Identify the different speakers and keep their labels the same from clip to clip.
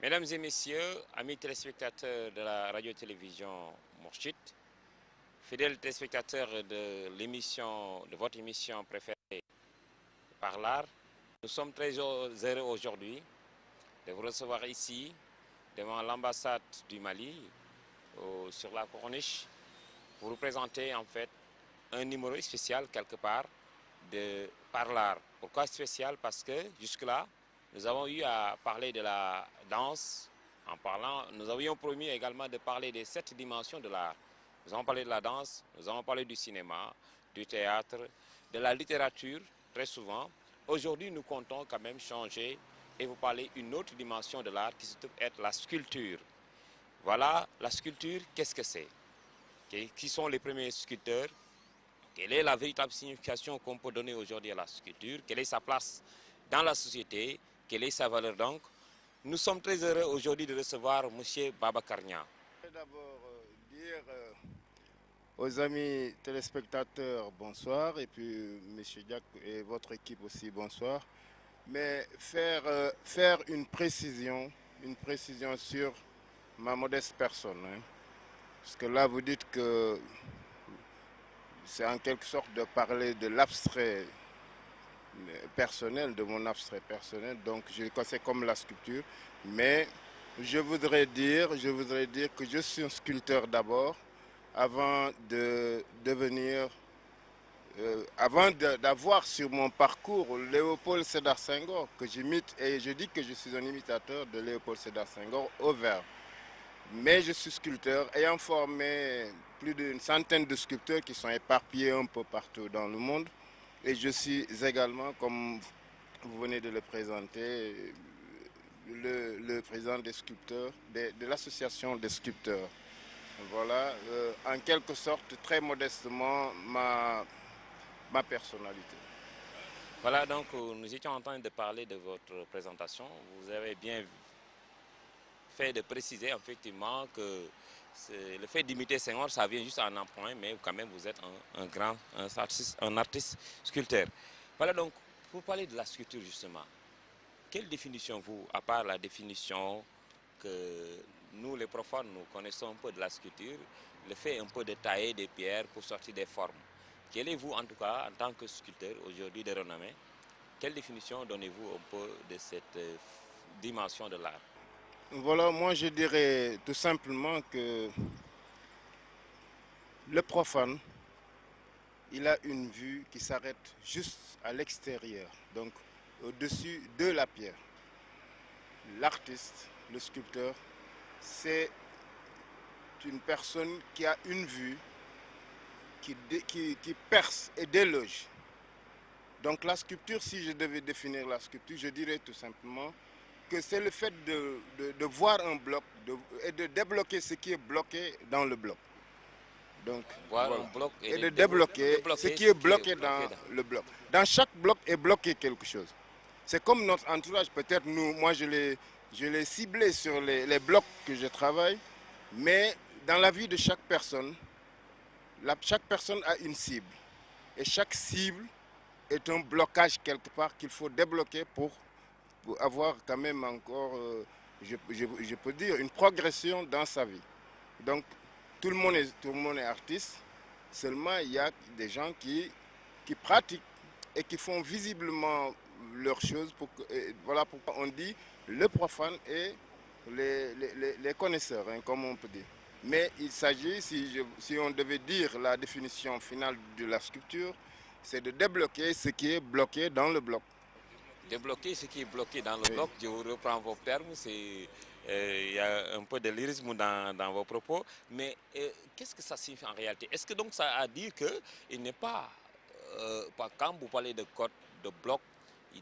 Speaker 1: Mesdames et messieurs, amis téléspectateurs de la radio-télévision Mourchid, fidèles téléspectateurs de votre émission préférée par l'art, nous sommes très heureux aujourd'hui de vous recevoir ici, devant l'ambassade du Mali, sur la Corniche, pour vous présenter en fait un numéro spécial quelque part de par l'art. Pourquoi spécial? Parce que jusque-là, nous avons eu à parler de la danse. Nous avions promis également de parler des 7 dimensions de l'art. Nous avons parlé de la danse, nous avons parlé du cinéma, du théâtre, de la littérature, très souvent. Aujourd'hui, nous comptons quand même changer et vous parler d'une autre dimension de l'art qui se trouve être la sculpture. Voilà, la sculpture, qu'est-ce que c'est? Qui sont les premiers sculpteurs? Quelle est la véritable signification qu'on peut donner aujourd'hui à la sculpture? Quelle est sa place dans la société? Quelle est sa valeur donc? Nous sommes très heureux aujourd'hui de recevoir M. Babacar Niang.
Speaker 2: Je vais d'abord dire aux amis téléspectateurs bonsoir et puis M. Diak et votre équipe aussi bonsoir. Mais faire une précision sur ma modeste personne. Hein. Parce que là vous dites que c'est en quelque sorte de parler de l'abstrait personnel, de mon abstrait personnel. Donc je le considère comme la sculpture. Mais je voudrais dire que je suis un sculpteur d'abord, avant de devenir, avant d'avoir sur mon parcours Léopold Sédar Senghor, que j'imite, et je dis que je suis un imitateur de Léopold Sédar Senghor au verbe. Mais je suis sculpteur, ayant formé plus d'une centaine de sculpteurs qui sont éparpillés un peu partout dans le monde. Et je suis également, comme vous venez de le présenter, le président des sculpteurs, de l'association des sculpteurs. Voilà, en quelque sorte, très modestement, ma personnalité.
Speaker 1: Voilà, donc nous étions en train de parler de votre présentation. Vous avez bien fait de préciser effectivement que le fait d'imiter Senghor, ça vient juste en emprunt, mais quand même vous êtes un artiste sculpteur. Voilà, donc pour parler de la sculpture justement, quelle définition vous, à part la définition que nous les profanes, nous connaissons un peu de la sculpture, le fait un peu de tailler des pierres pour sortir des formes. Quel est vous en tout cas en tant que sculpteur aujourd'hui de renommée, quelle définition donnez-vous un peu de cette dimension de l'art?
Speaker 2: Voilà, moi je dirais tout simplement que le profane, il a une vue qui s'arrête juste à l'extérieur, donc au-dessus de la pierre. L'artiste, le sculpteur, c'est une personne qui a une vue qui perce et déloge. Donc la sculpture, si je devais définir la sculpture, je dirais tout simplement que c'est le fait de voir un bloc et de débloquer ce qui est bloqué dans le bloc. Donc,
Speaker 1: voir
Speaker 2: voilà.
Speaker 1: un bloc
Speaker 2: Et de débloquer ce qui est bloqué dans le bloc. Dans chaque bloc est bloqué quelque chose. C'est comme notre entourage, peut-être moi je l'ai ciblé sur les blocs que je travaille, mais dans la vie de chaque personne a une cible. Et chaque cible est un blocage quelque part qu'il faut débloquer pour avoir quand même encore, je peux dire, une progression dans sa vie. Donc, tout le monde est artiste, seulement il y a des gens qui pratiquent et qui font visiblement leurs choses. Voilà pourquoi on dit le profane et les connaisseurs, hein, comme on peut dire. Mais il s'agit, si on devait dire la définition finale de la sculpture, c'est de débloquer ce qui est bloqué dans le bloc.
Speaker 1: Débloquer ce qui est bloqué dans le bloc, je vous reprends vos termes, il y a un peu de lyrisme dans vos propos, mais qu'est-ce que ça signifie en réalité? Est-ce que donc ça a à dire qu'il n'est pas, quand vous parlez de code, de bloc,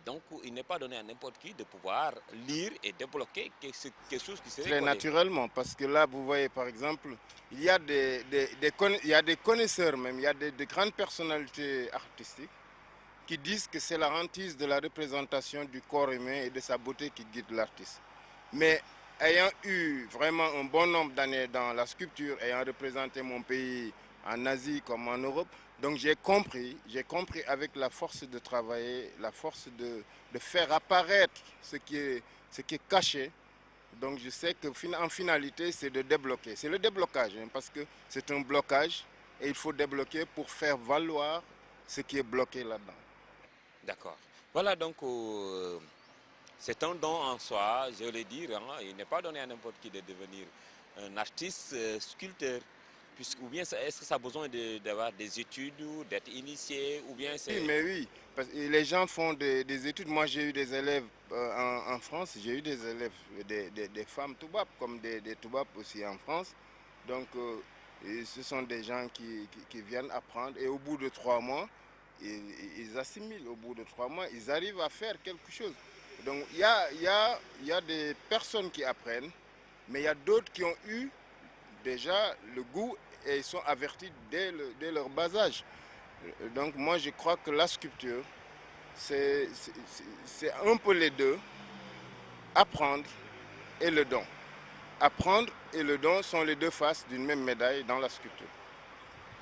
Speaker 1: donc il n'est pas donné à n'importe qui de pouvoir lire et débloquer quelque chose qui serait
Speaker 2: Très
Speaker 1: collé?
Speaker 2: naturellement, parce que là, vous voyez, par exemple, il y a des connaisseurs même, il y a de grandes personnalités artistiques qui disent que c'est la hantise de la représentation du corps humain et de sa beauté qui guide l'artiste. Mais ayant eu vraiment un bon nombre d'années dans la sculpture, ayant représenté mon pays en Asie comme en Europe, donc j'ai compris avec la force de travailler, la force de faire apparaître ce qui est caché, Donc je sais qu'en finalité, c'est de débloquer. C'est le déblocage, hein, parce que c'est un blocage et il faut débloquer pour faire valoir ce qui est bloqué là-dedans.
Speaker 1: D'accord. Voilà donc, c'est un don en soi, je veux le dire. Hein, il n'est pas donné à n'importe qui de devenir un artiste sculpteur. Ou bien est-ce que ça a besoin d'avoir des études, d'être initié, ou bien c'est...
Speaker 2: Oui, mais oui, parce que les gens font des études. Moi, j'ai eu des élèves en France, j'ai eu des élèves, des femmes toubab, comme des toubab aussi en France. Donc, ce sont des gens qui viennent apprendre et au bout de 3 mois, ils assimilent. Au bout de 3 mois, ils arrivent à faire quelque chose. Donc, il y a des personnes qui apprennent, mais il y a d'autres qui ont eu déjà le goût et ils sont avertis dès leur bas âge. Donc moi je crois que la sculpture, c'est un peu les deux, apprendre et le don. Apprendre et le don sont les deux faces d'une même médaille dans la sculpture.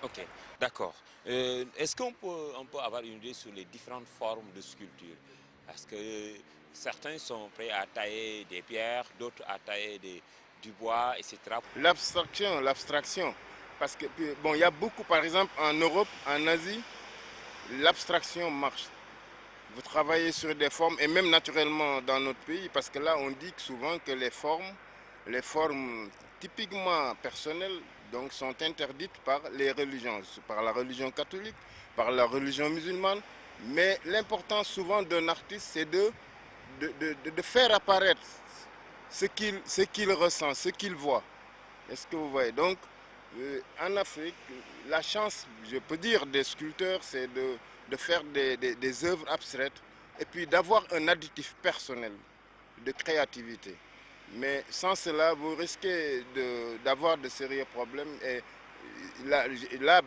Speaker 1: Ok, d'accord. Est-ce on peut avoir une idée sur les différentes formes de sculpture? Parce que certains sont prêts à tailler des pierres, d'autres à tailler du bois, etc.
Speaker 2: L'abstraction. Parce que, bon, il y a beaucoup, par exemple, en Europe, en Asie, l'abstraction marche. Vous travaillez sur des formes, et même naturellement dans notre pays, parce que là, on dit souvent que les formes typiquement personnelles, donc, sont interdites par les religions, par la religion catholique, par la religion musulmane. Mais l'important souvent d'un artiste, c'est de faire apparaître ce qu'il ressent, ce qu'il voit. Est-ce que vous voyez? Donc, en Afrique, la chance, je peux dire, des sculpteurs, c'est de faire des œuvres abstraites et puis d'avoir un additif personnel de créativité. Mais sans cela, vous risquez d'avoir de sérieux problèmes. Et là,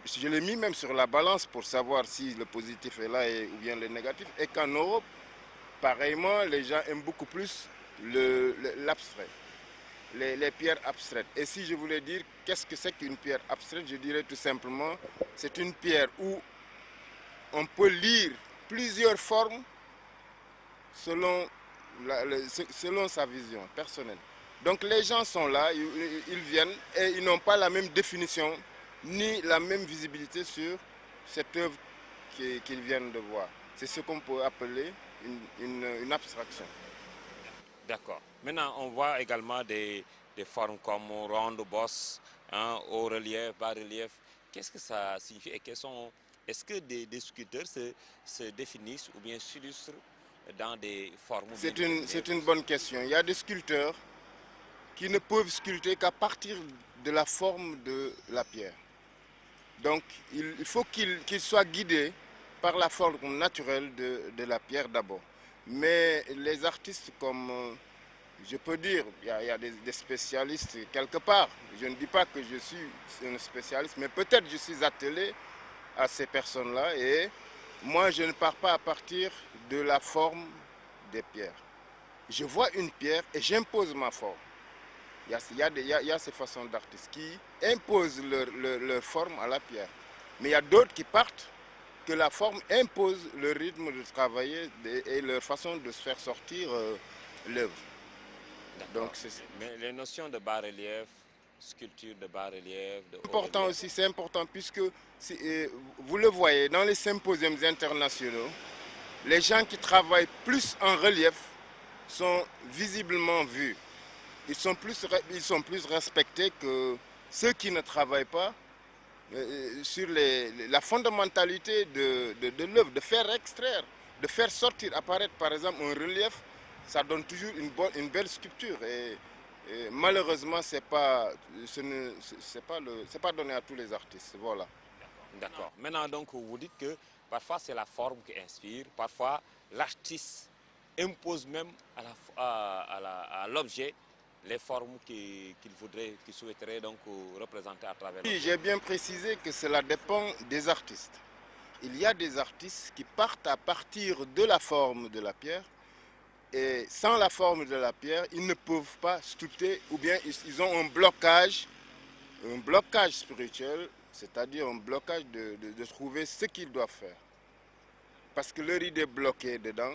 Speaker 2: je l'ai mis même sur la balance pour savoir si le positif est là ou bien le négatif. Et qu'en Europe, pareillement, les gens aiment beaucoup plus l'abstrait. Les pierres abstraites. Et si je voulais dire qu'est-ce que c'est qu'une pierre abstraite, je dirais tout simplement, c'est une pierre où on peut lire plusieurs formes selon sa vision personnelle. Donc les gens sont là, ils viennent et ils n'ont pas la même définition ni la même visibilité sur cette œuvre qu'ils viennent de voir. C'est ce qu'on peut appeler une abstraction.
Speaker 1: D'accord. Maintenant, on voit également des formes comme ronde, bosse, hein, haut relief, bas relief. Qu'est-ce que ça signifie et est-ce que des sculpteurs se définissent ou bien s'illustrent dans des formes?
Speaker 2: C'est une bonne question. Il y a des sculpteurs qui ne peuvent sculpter qu'à partir de la forme de la pierre. Donc, il faut qu'ils soient guidés par la forme naturelle de la pierre d'abord. Mais les artistes comme, je peux dire, il y a des spécialistes quelque part. Je ne dis pas que je suis un spécialiste, mais peut-être je suis attelé à ces personnes-là. Et moi, je ne pars pas à partir de la forme des pierres. Je vois une pierre et j'impose ma forme. Il y a ces façons d'artistes qui imposent leur forme à la pierre. Mais il y a d'autres qui partent que la forme impose le rythme de travailler et leur façon de se faire sortir l'œuvre.
Speaker 1: Donc, mais les notions de bas-relief, sculpture de bas-relief, de
Speaker 2: haut-relief... C'est important puisque vous le voyez dans les symposiums internationaux, les gens qui travaillent plus en relief sont visiblement vus. Ils sont plus respectés que ceux qui ne travaillent pas sur la fondamentalité de l'œuvre, de faire extraire, de faire sortir, apparaître par exemple un relief, ça donne toujours une belle sculpture. Et malheureusement, c'est pas donné à tous les artistes. Voilà.
Speaker 1: D'accord. Maintenant, donc, vous dites que parfois c'est la forme qui inspire, parfois l'artiste impose même à l'objet les formes qu'il souhaiterait donc représenter à travers.
Speaker 2: Oui, j'ai bien précisé que cela dépend des artistes. Il y a des artistes qui partent à partir de la forme de la pierre et sans la forme de la pierre, ils ne peuvent pas sculpter ou bien ils ont un blocage spirituel, c'est-à-dire un blocage de trouver ce qu'ils doivent faire. Parce que leur idée bloquée dedans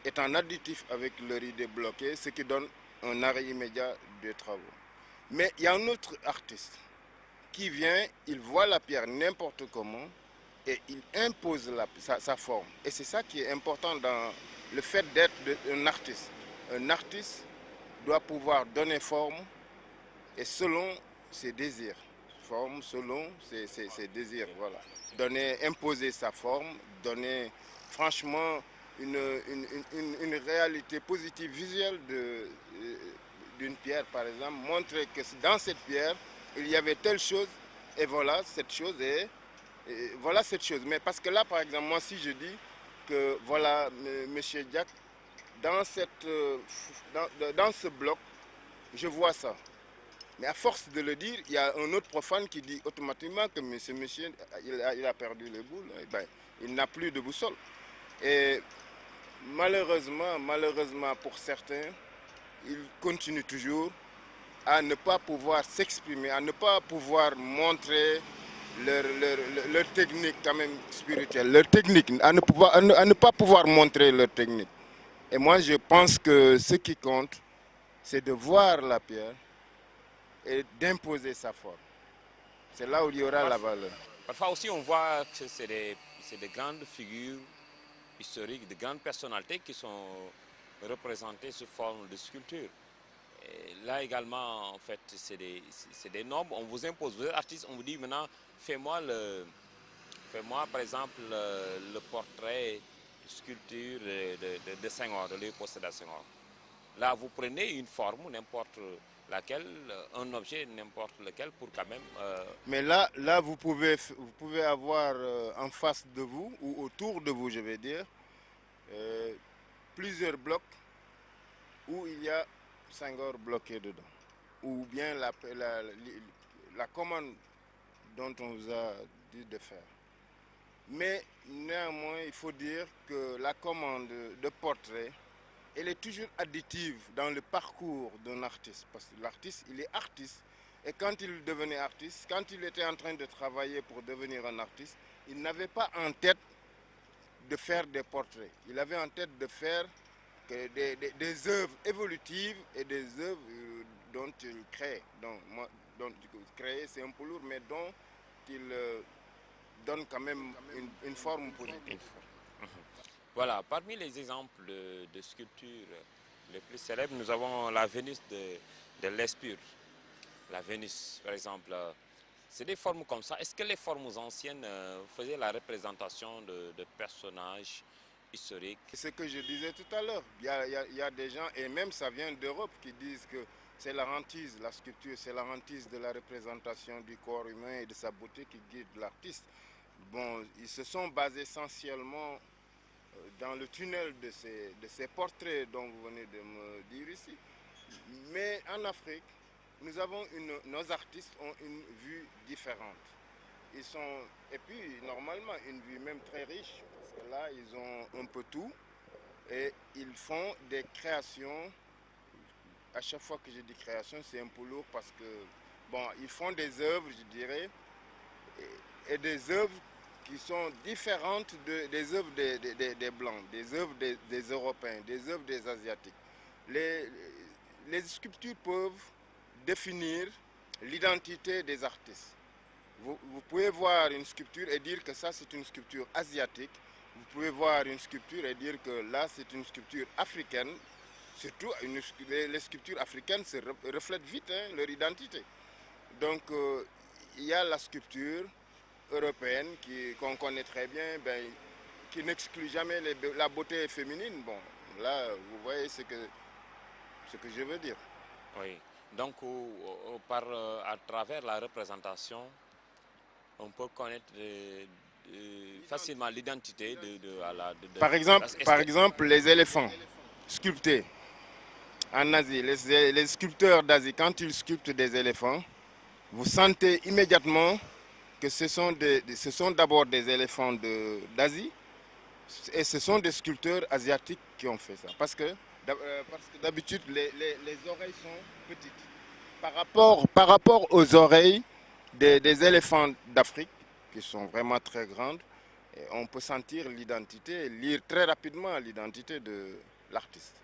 Speaker 2: est en additif avec leur idée bloquée, ce qui donne un arrêt immédiat des travaux. Mais il y a un autre artiste qui vient, il voit la pierre n'importe comment et il impose sa forme. Et c'est ça qui est important dans le fait d'être un artiste. Un artiste doit pouvoir donner forme et selon ses désirs. Forme selon ses désirs, voilà. Imposer sa forme, donner franchement une réalité positive visuelle d'une pierre, par exemple, montrer que dans cette pierre, il y avait telle chose, et voilà cette chose, et voilà cette chose. Mais parce que là, par exemple, moi, si je dis que, voilà, monsieur Diack, dans ce bloc, je vois ça. Mais à force de le dire, il y a un autre profane qui dit automatiquement que ce monsieur, il a perdu le boule, ben, il n'a plus de boussole. Et malheureusement pour certains, ils continuent toujours à ne pas pouvoir s'exprimer, à ne pas pouvoir montrer leur technique quand même spirituelle, leur technique, à ne pas pouvoir montrer leur technique. Et moi, je pense que ce qui compte, c'est de voir la pierre et d'imposer sa forme. C'est là où il y aura la valeur.
Speaker 1: Parfois aussi, on voit que c'est des grandes figures historiques, de grandes personnalités qui sont représentées sous forme de sculpture. Et là également, en fait, c'est des nombres. On vous impose, vous êtes artiste, on vous dit maintenant, fais-moi par exemple le portrait, sculpture de Senghor, de Léopold Sédar Senghor. Là, vous prenez une forme, n'importe laquelle, un objet, n'importe lequel, pour quand même...
Speaker 2: Mais là vous pouvez avoir en face de vous, ou autour de vous, je vais dire, plusieurs blocs où il y a Senghor bloqué dedans. Ou bien la commande dont on vous a dit de faire. Mais néanmoins, il faut dire que la commande de portrait, elle est toujours additive dans le parcours d'un artiste. Parce que l'artiste, il est artiste. Et quand il devenait artiste, quand il était en train de travailler pour devenir un artiste, il n'avait pas en tête de faire des portraits. Il avait en tête de faire des œuvres évolutives et des œuvres dont il crée. Dont créer, c'est un peu lourd, mais dont il donne quand même une forme positive.
Speaker 1: Voilà, parmi les exemples de sculptures les plus célèbres, nous avons la Vénus de Lescure. La Vénus, par exemple, c'est des formes comme ça. Est-ce que les formes anciennes faisaient la représentation de personnages historiques?
Speaker 2: C'est ce que je disais tout à l'heure. Il y a des gens, et même ça vient d'Europe, qui disent que c'est la hantise, la sculpture, c'est la hantise de la représentation du corps humain et de sa beauté qui guide l'artiste. Bon, ils se sont basés essentiellement dans le tunnel de ces portraits dont vous venez de me dire ici. Mais en Afrique, nos artistes ont une vue différente. Et puis normalement une vue même très riche, parce que là ils ont un peu tout et ils font des créations. À chaque fois que je dis création, c'est un peu lourd parce que bon, ils font des œuvres, je dirais, et des œuvres qui sont différentes des œuvres des Blancs, des œuvres des Européens, des œuvres des Asiatiques. Les sculptures peuvent définir l'identité des artistes. Vous pouvez voir une sculpture et dire que ça c'est une sculpture asiatique. Vous pouvez voir une sculpture et dire que là c'est une sculpture africaine. Surtout les sculptures africaines se reflètent vite leur identité. Donc il y a la sculpture européenne qu'on connaît très bien, qui n'exclut jamais la beauté féminine. Bon, là vous voyez ce que je veux dire.
Speaker 1: Oui, donc à travers la représentation, on peut connaître facilement l'identité
Speaker 2: Par exemple, les éléphants sculptés en Asie, les sculpteurs d'Asie, quand ils sculptent des éléphants, vous sentez immédiatement que ce sont d'abord des éléphants d'Asie et ce sont des sculpteurs asiatiques qui ont fait ça. Parce que d'habitude, les oreilles sont petites. Par rapport aux oreilles des éléphants d'Afrique, qui sont vraiment très grandes, on peut sentir l'identité, lire très rapidement l'identité de l'artiste.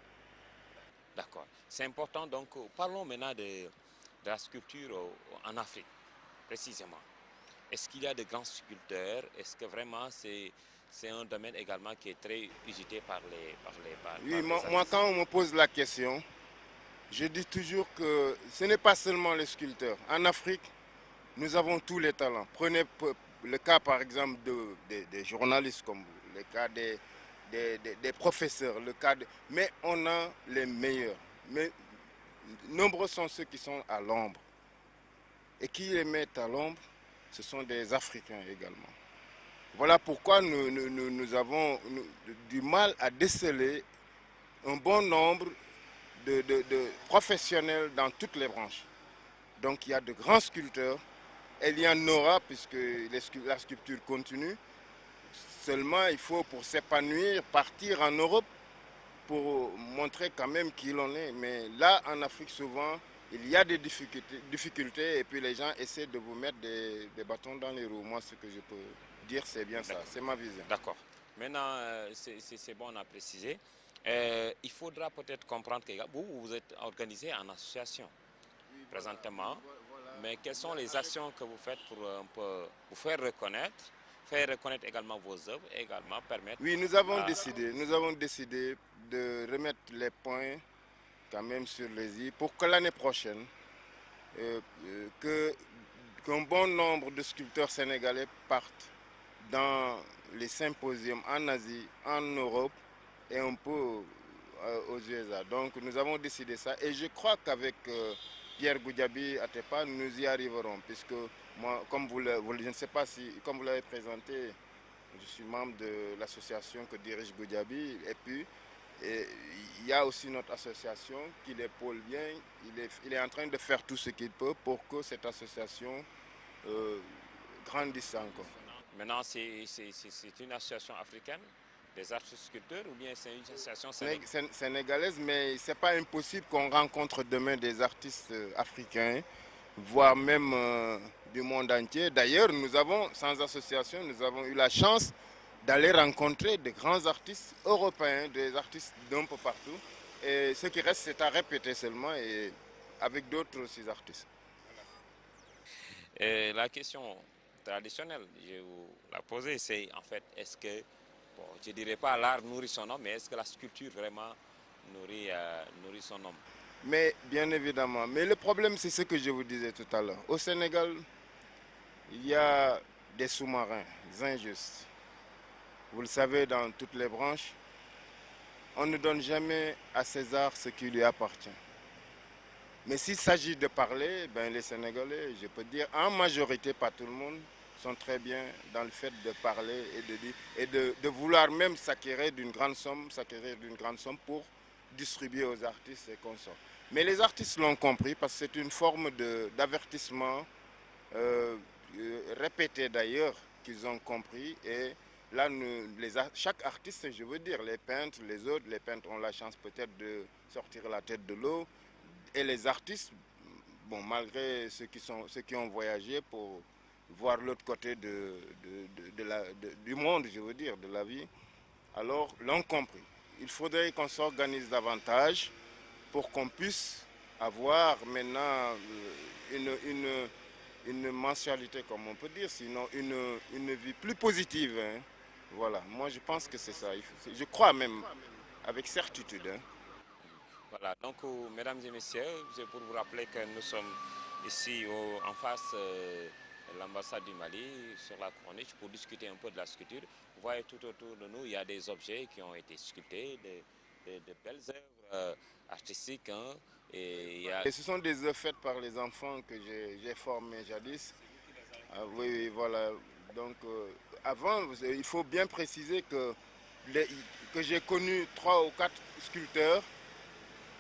Speaker 1: D'accord. C'est important, donc parlons maintenant de la sculpture en Afrique, précisément. Est-ce qu'il y a de grands sculpteurs? Est-ce que vraiment c'est un domaine également qui est très usité par
Speaker 2: Oui,
Speaker 1: les
Speaker 2: moi,
Speaker 1: artistes?
Speaker 2: quand on me pose la question, je dis toujours que ce n'est pas seulement les sculpteurs. En Afrique, nous avons tous les talents. Prenez le cas, par exemple, des journalistes comme vous, le cas des professeurs, mais on a les meilleurs. Mais nombreux sont ceux qui sont à l'ombre. Et qui les mettent à l'ombre, ce sont des Africains également. Voilà pourquoi nous avons du mal à déceler un bon nombre de professionnels dans toutes les branches. Donc il y a de grands sculpteurs, et il y en aura puisque la sculpture continue. Seulement il faut pour s'épanouir partir en Europe pour montrer quand même qui l'on est. Mais là en Afrique souvent il y a des difficultés et puis les gens essaient de vous mettre des bâtons dans les roues. Moi ce que je peux dire c'est bien ça, c'est ma vision.
Speaker 1: D'accord. Maintenant c'est bon, on a précisé. Il faudra peut-être comprendre que vous êtes organisé en association présentement, mais quelles sont les actions que vous faites pour un peu vous faire reconnaître également vos œuvres et également permettre...
Speaker 2: Oui, nous avons décidé de remettre les points quand même sur les i pour que l'année prochaine, qu'un bon nombre de sculpteurs sénégalais partent dans les symposiums en Asie, en Europe et un peu aux USA. Donc nous avons décidé ça et je crois qu'avec Pierre Goudiaby Atepa, nous y arriverons puisque moi, comme je ne sais pas si, comme vous l'avez présenté, je suis membre de l'association que dirige Goudiaby et puis il y a aussi notre association qui l'épaule bien. Il est en train de faire tout ce qu'il peut pour que cette association grandisse encore.
Speaker 1: Maintenant, c'est une association africaine des artistes sculpteurs ou bien c'est une association
Speaker 2: sénégalaise, mais ce n'est pas impossible qu'on rencontre demain des artistes africains, voire même du monde entier. D'ailleurs, sans association, nous avons eu la chance d'aller rencontrer de grands artistes européens, des artistes d'un peu partout. Et ce qui reste, c'est à répéter seulement et avec d'autres aussi artistes.
Speaker 1: Et la question traditionnelle, je vais vous la poser, c'est en fait, est-ce que, bon, je ne dirais pas l'art nourrit son homme, mais est-ce que la sculpture vraiment nourrit son homme?
Speaker 2: Mais bien évidemment, mais le problème c'est ce que je vous disais tout à l'heure. Au Sénégal, il y a des sous-marins injustes. Vous le savez, dans toutes les branches, on ne donne jamais à César ce qui lui appartient. Mais s'il s'agit de parler, ben les Sénégalais, je peux dire en majorité, pas tout le monde, sont très bien dans le fait de parler et de vouloir même s'acquérir d'une grande somme pour distribuer aux artistes et consorts. Mais les artistes l'ont compris parce que c'est une forme d'avertissement répété d'ailleurs qu'ils ont compris. Et là, chaque artiste, je veux dire, les peintres ont la chance peut-être de sortir la tête de l'eau. Et les artistes, bon, malgré ceux qui ont voyagé pour voir l'autre côté du monde, je veux dire, de la vie, alors l'ont compris. Il faudrait qu'on s'organise davantage pour qu'on puisse avoir maintenant une mensualité, comme on peut dire, sinon une vie plus positive. Hein. Voilà, moi je pense que c'est ça. Je crois même, avec certitude. Hein.
Speaker 1: Voilà, donc mesdames et messieurs, c'est pour vous rappeler que nous sommes ici en face de l'ambassade du Mali, sur la corniche, pour discuter un peu de la sculpture. Vous voyez tout autour de nous, il y a des objets qui ont été sculptés, de belles œuvres artistiques. Hein,
Speaker 2: et ce sont des œuvres faites par les enfants que j'ai formés jadis. Ah, oui, voilà. Donc, avant, il faut bien préciser que j'ai connu 3 ou 4 sculpteurs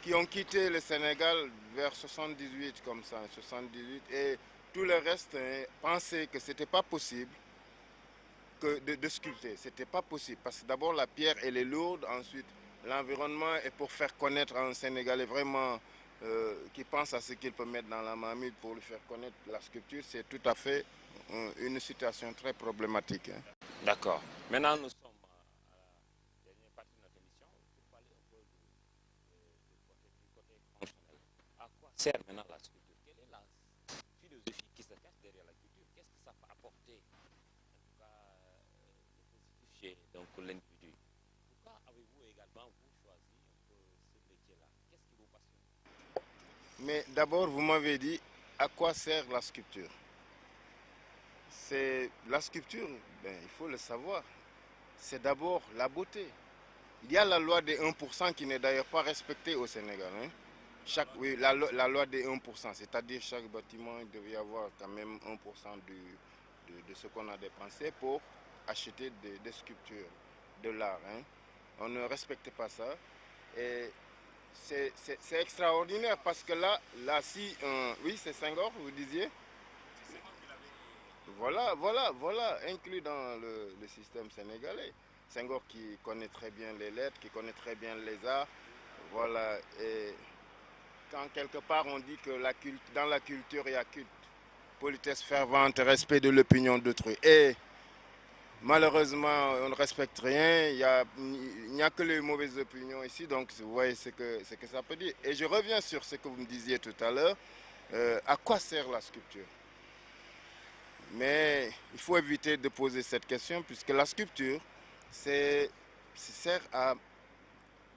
Speaker 2: qui ont quitté le Sénégal vers 78, comme ça, 78, et tout le reste pensaient que ce n'était pas possible de sculpter. Ce n'était pas possible, parce que d'abord la pierre, elle est lourde, ensuite l'environnement, et pour faire connaître un Sénégalais vraiment qui pense à ce qu'il peut mettre dans la marmite pour lui faire connaître la sculpture, c'est tout à fait une situation très problématique. Hein.
Speaker 1: D'accord. Maintenant, nous sommes à la dernière partie de notre émission pour parler un peu du côté sert maintenant la sculpture? Quelle est la philosophie qui se cache derrière la culture? Qu'est-ce que ça peut apporter, en tout cas, de positif chez donc l'individu? Pourquoi avez-vous également vous choisi un peu ce métier-là? Qu'est-ce qui vous passionne?
Speaker 2: Mais d'abord, vous m'avez dit à quoi sert la sculpture. C'est la sculpture, ben, il faut le savoir. C'est d'abord la beauté. Il y a la loi des 1% qui n'est d'ailleurs pas respectée au Sénégal. Hein. Oui, la loi des 1%, c'est-à-dire chaque bâtiment, il devait y avoir quand même 1% de ce qu'on a dépensé pour acheter des sculptures, de l'art. Hein. On ne respecte pas ça. Et c'est extraordinaire parce que là si, oui, c'est Senghor, vous disiez. Voilà, inclus dans le système sénégalais. Senghor qui connaît très bien les lettres, qui connaît très bien les arts. Voilà, et quand quelque part on dit que dans la culture il y a culte, politesse fervente, respect de l'opinion d'autrui. Et malheureusement, on ne respecte rien, il n'y a que les mauvaises opinions ici, donc vous voyez ce que ça peut dire. Et je reviens sur ce que vous me disiez tout à l'heure, à quoi sert la sculpture? Mais il faut éviter de poser cette question puisque la sculpture, sert à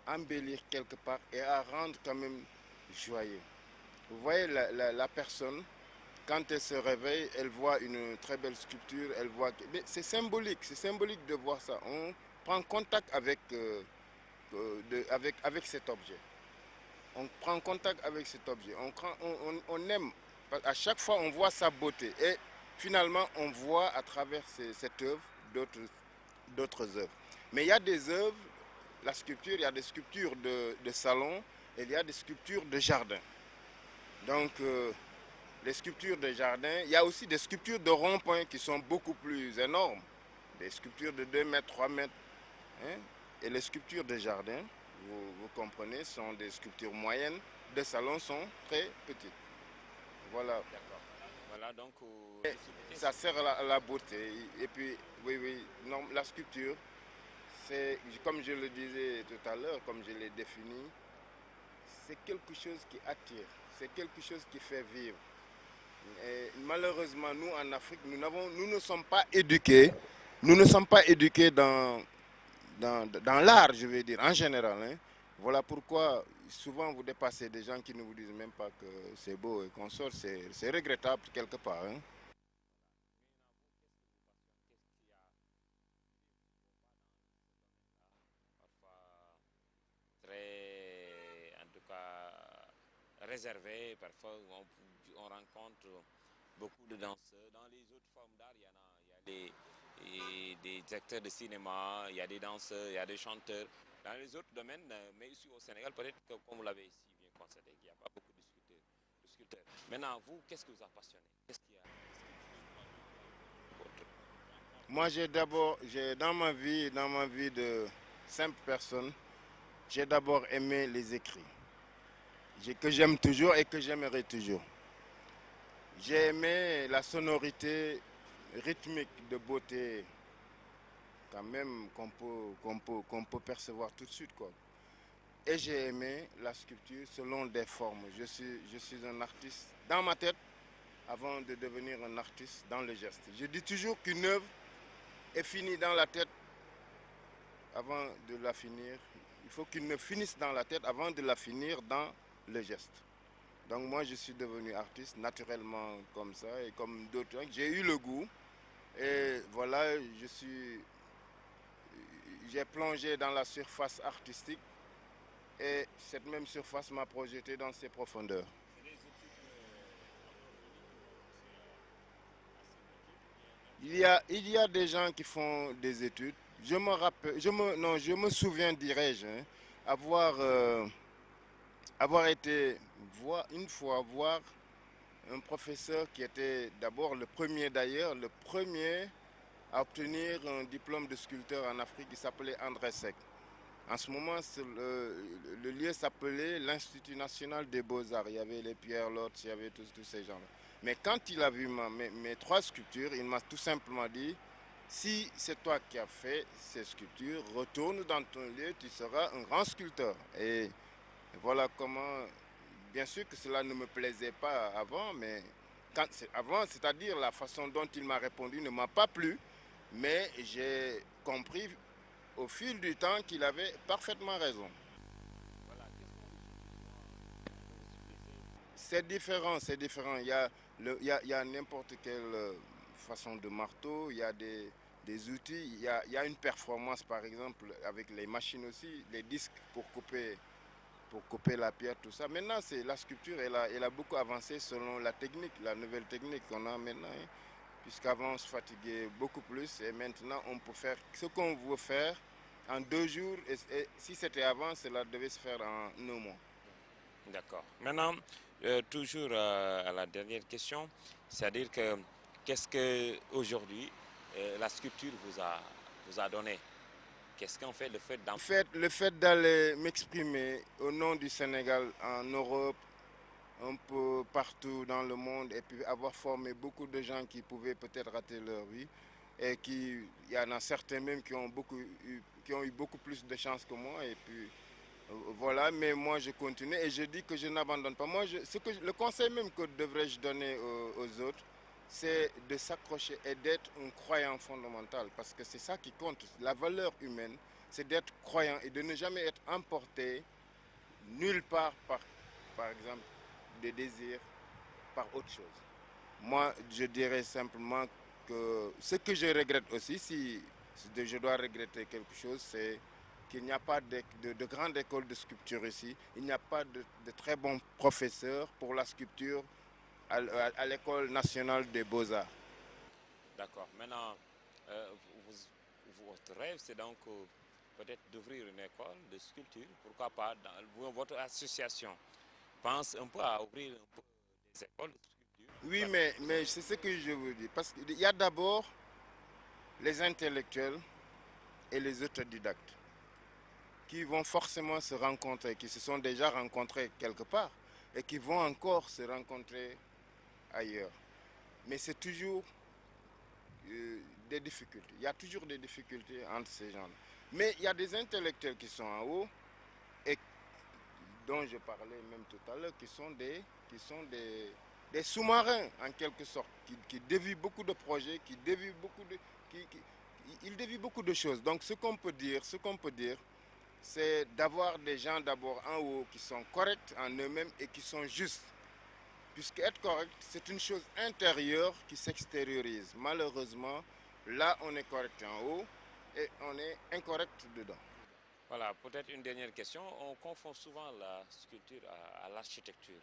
Speaker 2: embellir quelque part et à rendre quand même joyeux. Vous voyez la personne, quand elle se réveille, elle voit une très belle sculpture, elle voit... C'est symbolique de voir ça. On prend contact avec cet objet. On prend contact avec cet objet. On aime. À chaque fois, on voit sa beauté. Et finalement, on voit à travers cette œuvre d'autres œuvres. Mais il y a des œuvres, la sculpture, il y a des sculptures de salon et il y a des sculptures de jardin. Donc, les sculptures de jardin, il y a aussi des sculptures de rond-point qui sont beaucoup plus énormes. Des sculptures de 2 mètres, 3 mètres. Hein? Et les sculptures de jardin, vous comprenez, sont des sculptures moyennes. De salon sont très petites. Voilà.
Speaker 1: D'accord. Voilà, donc...
Speaker 2: ça sert à la beauté. Et puis, oui, non, la sculpture, c'est, comme je le disais tout à l'heure, comme je l'ai défini, c'est quelque chose qui attire, c'est quelque chose qui fait vivre. Et malheureusement, nous en Afrique, nous ne sommes pas éduqués. Nous ne sommes pas éduqués dans l'art, je veux dire, en général. Hein. Voilà pourquoi souvent vous dépassez des gens qui ne vous disent même pas que c'est beau et qu'on sort. C'est regrettable quelque part. Hein.
Speaker 1: Très, en tout cas, réservé. Parfois, on rencontre beaucoup de danseurs. Dans les autres formes d'art, il y a des acteurs de cinéma, il y a des danseurs, il y a des chanteurs. Dans les autres domaines, mais ici au Sénégal, peut-être que, comme vous l'avez ici bien constaté, qu'il n'y a pas beaucoup de sculpteurs. Maintenant, vous, qu'est-ce que vous a passionné? Qu'est-ce qui a...
Speaker 2: Moi, dans ma vie de simple personne, j'ai d'abord aimé les écrits, que j'aime toujours et que j'aimerai toujours. J'ai aimé la sonorité rythmique de beauté, quand même, qu'on peut percevoir tout de suite, quoi. Et j'ai aimé la sculpture selon des formes. Je suis un artiste dans ma tête avant de devenir un artiste dans le geste. Je dis toujours qu'une œuvre est finie dans la tête avant de la finir. Il faut qu'une œuvre finisse dans la tête avant de la finir dans le geste. Donc moi, je suis devenu artiste naturellement comme ça et comme d'autres. J'ai eu le goût et voilà, j'ai plongé dans la surface artistique et cette même surface m'a projeté dans ses profondeurs. Il y a des gens qui font des études. Je me souviens, dirais-je, hein, avoir été une fois voir un professeur qui était d'abord le premier d'ailleurs, le premier à obtenir un diplôme de sculpteur en Afrique. Il s'appelait André Seck. En ce moment, le lieu s'appelait l'Institut national des beaux-arts. Il y avait les Pierre Lotz, il y avait tous ces gens-là. Mais quand il a vu mes 3 sculptures, il m'a tout simplement dit, si c'est toi qui as fait ces sculptures, retourne dans ton lieu, tu seras un grand sculpteur. Et voilà comment, bien sûr que cela ne me plaisait pas avant, mais avant, c'est-à-dire la façon dont il m'a répondu ne m'a pas plu, mais j'ai compris au fil du temps qu'il avait parfaitement raison. C'est différent, c'est différent. Il y a n'importe quelle façon de marteau, il y a des outils, il y a une performance par exemple avec les machines aussi, les disques pour couper la pierre, tout ça. Maintenant, c'est la sculpture, elle a beaucoup avancé selon la technique, la nouvelle technique qu'on a maintenant. Hein, puisqu'avant, on se fatiguait beaucoup plus et maintenant, on peut faire ce qu'on veut faire en 2 jours. Et si c'était avant, cela devait se faire en 1 mois.
Speaker 1: D'accord. Maintenant, toujours à la dernière question, c'est-à-dire que qu'est-ce que aujourd'hui la sculpture vous a donné? Qu'est-ce qu'en fait
Speaker 2: le fait d'aller m'exprimer au nom du Sénégal en Europe, un peu partout dans le monde, et puis avoir formé beaucoup de gens qui pouvaient peut-être rater leur vie, et il y en a certains même qui ont eu beaucoup plus de chance que moi, et puis voilà, mais moi je continue et je dis que je n'abandonne pas. Moi, le conseil même que devrais-je donner aux autres, c'est de s'accrocher et d'être un croyant fondamental, parce que c'est ça qui compte. La valeur humaine, c'est d'être croyant et de ne jamais être emporté nulle part par exemple, des désirs, par autre chose. Moi, je dirais simplement que ce que je regrette aussi, si je dois regretter quelque chose, c'est qu'il n'y a pas de grande école de sculpture ici. Il n'y a pas de très bons professeurs pour la sculpture à l'école nationale des beaux-arts.
Speaker 1: D'accord. Maintenant, votre rêve, c'est donc peut-être d'ouvrir une école de sculpture. Pourquoi pas votre association pense un peu à ouvrir un peu des écoles de sculpture.
Speaker 2: Oui, mais c'est ce que je veux dire. Parce qu'il y a d'abord les intellectuels et les autodidactes qui vont forcément se rencontrer, qui se sont déjà rencontrés quelque part et qui vont encore se rencontrer ailleurs. Mais c'est toujours des difficultés. Il y a toujours des difficultés entre ces gens-là. Mais il y a des intellectuels qui sont en haut et dont je parlais même tout à l'heure, qui sont des sous-marins en quelque sorte, qui dévient beaucoup de projets, qui dévient beaucoup de, ils dévient beaucoup de choses. Donc ce qu'on peut dire, c'est d'avoir des gens d'abord en haut qui sont corrects en eux-mêmes et qui sont justes. Puisque être correct, c'est une chose intérieure qui s'extériorise. Malheureusement, là, on est correct en haut et on est incorrect dedans.
Speaker 1: Voilà, peut-être une dernière question. On confond souvent la sculpture à l'architecture.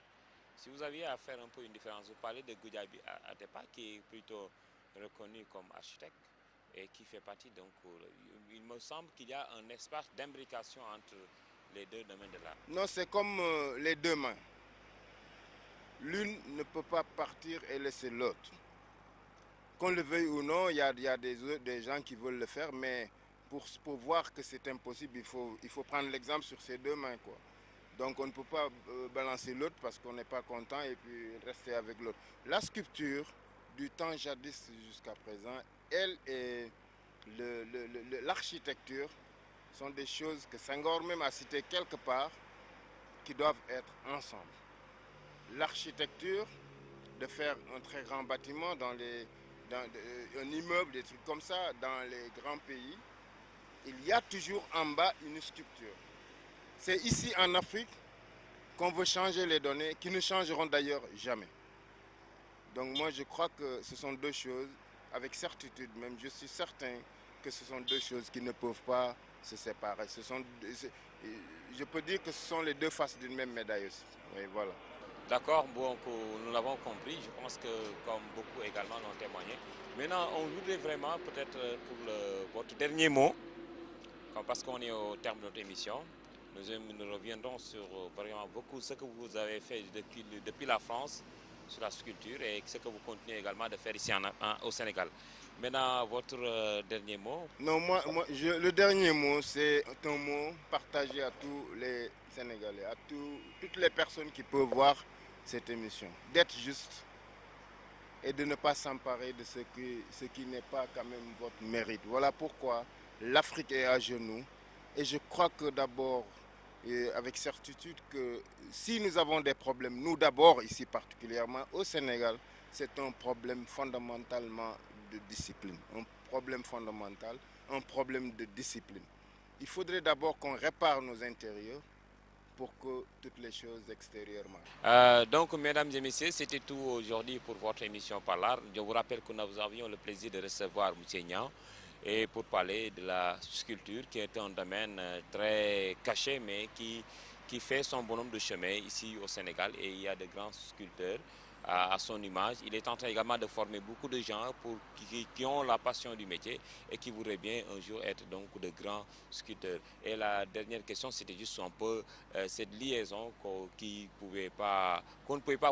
Speaker 1: Si vous aviez à faire un peu une différence, vous parlez de Goudiaby Atepa, qui est plutôt reconnu comme architecte et qui fait partie, donc, il me semble qu'il y a un espace d'imbrication entre les deux domaines de l'art.
Speaker 2: Non, c'est comme les deux mains. L'une ne peut pas partir et laisser l'autre. Qu'on le veuille ou non, il y a des gens qui veulent le faire, mais pour voir que c'est impossible, il faut prendre l'exemple sur ses deux mains, quoi. Donc on ne peut pas balancer l'autre parce qu'on n'est pas content et puis rester avec l'autre. La sculpture, du temps jadis jusqu'à présent, elle et l'architecture sont des choses que Senghor même a citées quelque part qui doivent être ensemble. L'architecture, de faire un très grand bâtiment un immeuble, des trucs comme ça, dans les grands pays, il y a toujours en bas une sculpture. C'est ici en Afrique qu'on veut changer les données, qui ne changeront d'ailleurs jamais. Donc moi je crois que ce sont deux choses, avec certitude même, je suis certain que ce sont deux choses qui ne peuvent pas se séparer. Je peux dire que ce sont les deux faces d'une même médaille aussi. Oui, voilà.
Speaker 1: D'accord, bon, nous l'avons compris, je pense que comme beaucoup également l'ont témoigné. Maintenant, on voudrait vraiment peut-être pour votre dernier mot, parce qu'on est au terme de notre émission, nous reviendrons sur vraiment beaucoup ce que vous avez fait depuis la France sur la sculpture et ce que vous continuez également de faire ici au Sénégal. Maintenant, votre dernier mot?
Speaker 2: Non, le dernier mot, c'est un mot partagé à tous les Sénégalais, à toutes les personnes qui peuvent voir cette émission. D'être juste et de ne pas s'emparer de ce qui n'est pas quand même votre mérite. Voilà pourquoi l'Afrique est à genoux. Et je crois que d'abord, et avec certitude que si nous avons des problèmes, nous d'abord ici particulièrement au Sénégal, c'est un problème fondamentalement de discipline, un problème fondamental, un problème de discipline. Il faudrait d'abord qu'on répare nos intérieurs pour que toutes les choses extérieures marchent.
Speaker 1: Donc, mesdames et messieurs, c'était tout aujourd'hui pour votre émission Parlar. Je vous rappelle que nous avions le plaisir de recevoir M. Niang et pour parler de la sculpture, qui est un domaine très caché, mais qui fait son bonhomme de chemin ici au Sénégal. Et il y a de grands sculpteurs à son image. Il est en train également de former beaucoup de gens qui ont la passion du métier et qui voudraient bien un jour être donc de grands sculpteurs. Et la dernière question, c'était juste un peu cette liaison qu'on ne pouvait pas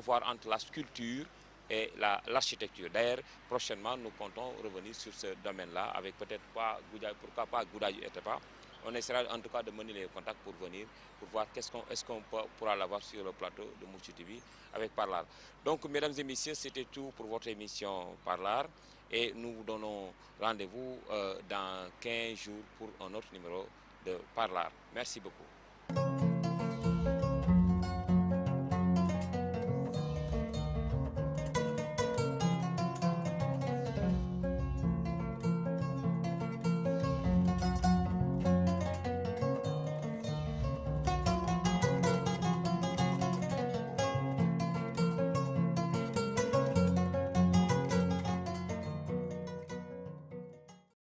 Speaker 1: voir entre la sculpture et l'architecture. D'ailleurs, prochainement, nous comptons revenir sur ce domaine-là avec peut-être pas Goudiaby, pourquoi pas Goudiaby et Atepa. On essaiera en tout cas de mener les contacts pour venir, pour voir est-ce qu'on pourra l'avoir sur le plateau de Mourchid TV avec Parlar. Donc, mesdames et messieurs, c'était tout pour votre émission Parlar. Et nous vous donnons rendez-vous dans 15 jours pour un autre numéro de Parlar. Merci beaucoup.